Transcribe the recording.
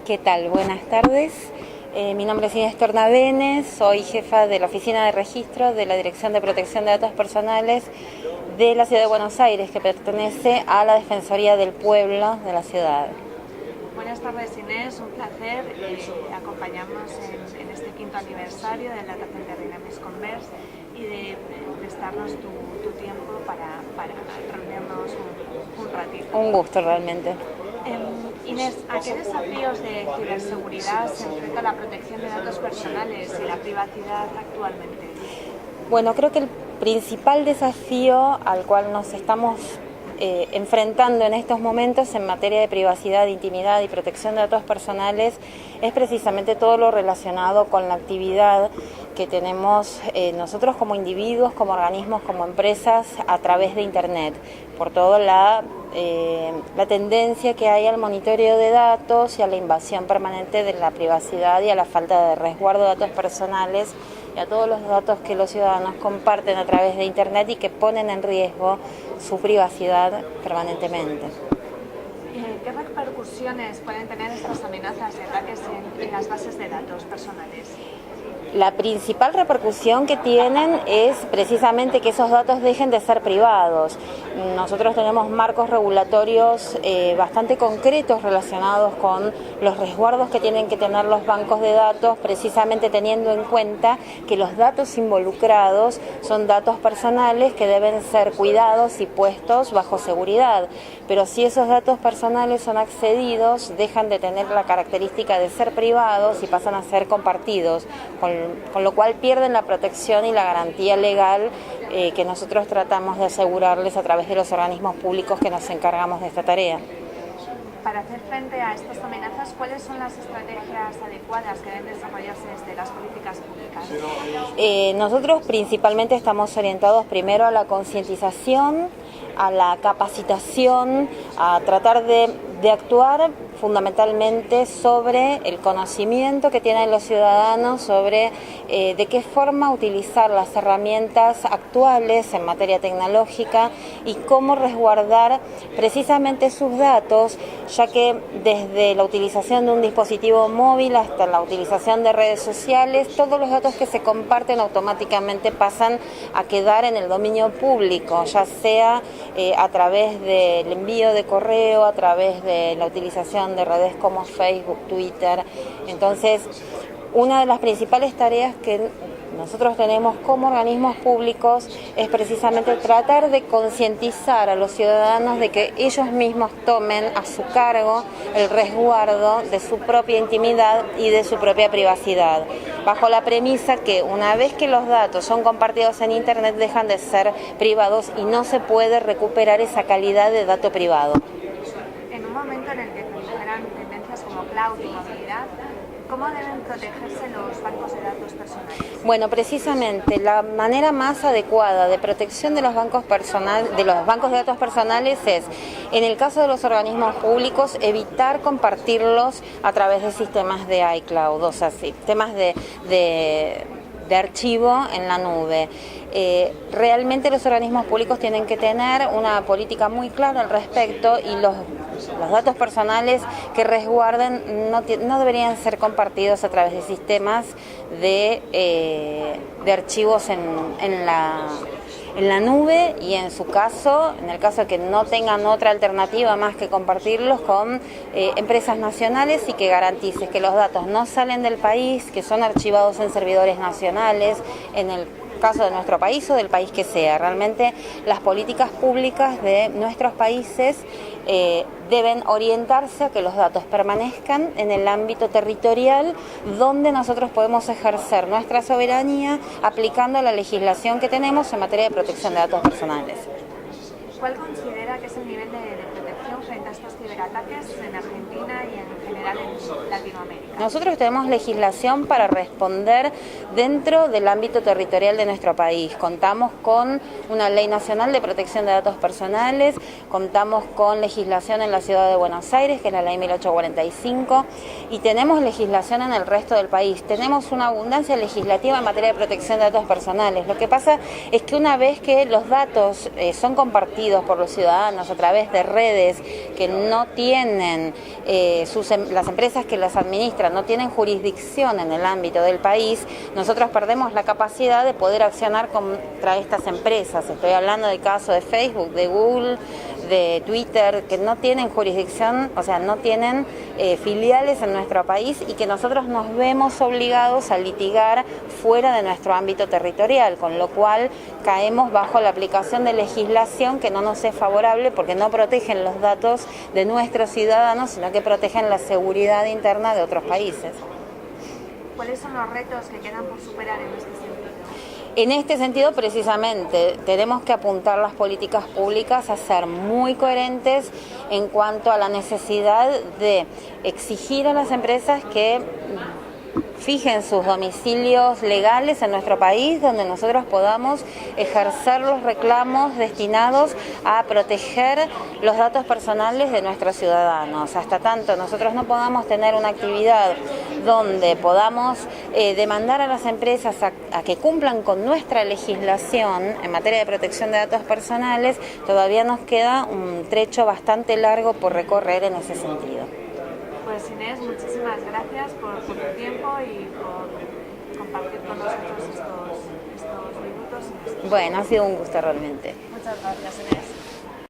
¿Qué tal? Buenas tardes. Mi nombre es Inés Tornavenes, soy jefa de la Oficina de Registro de la Dirección de Protección de Datos Personales de la Ciudad de Buenos Aires, que pertenece a la Defensoría del Pueblo de la ciudad. Buenas tardes, Inés, un placer. Acompañarnos en este 5º aniversario del Data Center Dynamics Converse y de prestarnos tu tiempo para reunirnos un ratito. Un gusto realmente. Inés, ¿a qué desafíos de ciberseguridad se enfrenta la protección de datos personales y la privacidad actualmente? Bueno, creo que el principal desafío al cual nos estamos enfrentando en estos momentos en materia de privacidad, intimidad y protección de datos personales es precisamente todo lo relacionado con la actividad que tenemos nosotros como individuos, como organismos, como empresas a través de Internet, por toda la tendencia que hay al monitoreo de datos y a la invasión permanente de la privacidad y a la falta de resguardo de datos personales y a todos los datos que los ciudadanos comparten a través de Internet y que ponen en riesgo su privacidad permanentemente. ¿Qué repercusiones pueden tener estas amenazas y ataques en las bases de datos personales? La principal repercusión que tienen es precisamente que esos datos dejen de ser privados. Nosotros tenemos marcos regulatorios bastante concretos relacionados con los resguardos que tienen que tener los bancos de datos, precisamente teniendo en cuenta que los datos involucrados son datos personales que deben ser cuidados y puestos bajo seguridad. Pero si esos datos personales son accedidos, dejan de tener la característica de ser privados y pasan a ser compartidos, con lo cual pierden la protección y la garantía legal que nosotros tratamos de asegurarles a través de los organismos públicos que nos encargamos de esta tarea. Para hacer frente a estas amenazas, ¿cuáles son las estrategias adecuadas que deben desarrollarse desde las políticas públicas? Nosotros principalmente estamos orientados primero a la concientización, a la capacitación, a tratar de actuar fundamentalmente sobre el conocimiento que tienen los ciudadanos sobre de qué forma utilizar las herramientas actuales en materia tecnológica y cómo resguardar precisamente sus datos, ya que desde la utilización de un dispositivo móvil hasta la utilización de redes sociales, todos los datos que se comparten automáticamente pasan a quedar en el dominio público, ya sea a través del envío de correo, a través de la utilización de redes como Facebook, Twitter. Entonces, una de las principales tareas que nosotros tenemos como organismos públicos es precisamente tratar de concientizar a los ciudadanos de que ellos mismos tomen a su cargo el resguardo de su propia intimidad y de su propia privacidad, bajo la premisa que una vez que los datos son compartidos en Internet dejan de ser privados y no se puede recuperar esa calidad de dato privado. En un momento en el que proliferan tendencias como cloud y movilidad, ¿cómo deben protegerse los bancos de datos personales? Bueno, precisamente la manera más adecuada de protección de los bancos de datos personales es, en el caso de los organismos públicos, evitar compartirlos a través de sistemas de iCloud, o sea, sistemas de archivo en la nube. Realmente los organismos públicos tienen que tener una política muy clara al respecto y los datos personales que resguarden no deberían ser compartidos a través de sistemas de archivos en la nube y en el caso de que no tengan otra alternativa más que compartirlos con empresas nacionales y que garantice que los datos no salen del país, que son archivados en servidores nacionales, en el caso de nuestro país o del país que sea. Realmente las políticas públicas de nuestros países deben orientarse a que los datos permanezcan en el ámbito territorial donde nosotros podemos ejercer nuestra soberanía aplicando la legislación que tenemos en materia de protección de datos personales. ¿Cuál considera que es el nivel de protección frente a estos ciberataques en Argentina y en general en Latinoamérica? Nosotros tenemos legislación para responder dentro del ámbito territorial de nuestro país. Contamos con una ley nacional de protección de datos personales, contamos con legislación en la ciudad de Buenos Aires, que es la ley 1845, y tenemos legislación en el resto del país. Tenemos una abundancia legislativa en materia de protección de datos personales. Lo que pasa es que una vez que los datos son compartidos por los ciudadanos a través de redes que no tienen, las empresas que las administran no tienen jurisdicción en el ámbito del país, nosotros perdemos la capacidad de poder accionar contra estas empresas. Estoy hablando del caso de Facebook, de Google, de Twitter, que no tienen jurisdicción, o sea, no tienen filiales en nuestro país y que nosotros nos vemos obligados a litigar fuera de nuestro ámbito territorial, con lo cual caemos bajo la aplicación de legislación que no nos es favorable porque no protegen los datos de nuestros ciudadanos, sino que protegen la seguridad interna de otros países. ¿Cuáles son los retos que quedan por superar en este sentido? En este sentido, precisamente, tenemos que apuntar las políticas públicas a ser muy coherentes en cuanto a la necesidad de exigir a las empresas que fijen sus domicilios legales en nuestro país, donde nosotros podamos ejercer los reclamos destinados a proteger los datos personales de nuestros ciudadanos. Hasta tanto nosotros no podamos tener una actividad donde podamos demandar a las empresas a que cumplan con nuestra legislación en materia de protección de datos personales, todavía nos queda un trecho bastante largo por recorrer en ese sentido. Pues Inés, muchísimas gracias por tu tiempo y por compartir con nosotros estos minutos. Bueno, ha sido un gusto realmente. Muchas gracias, Inés.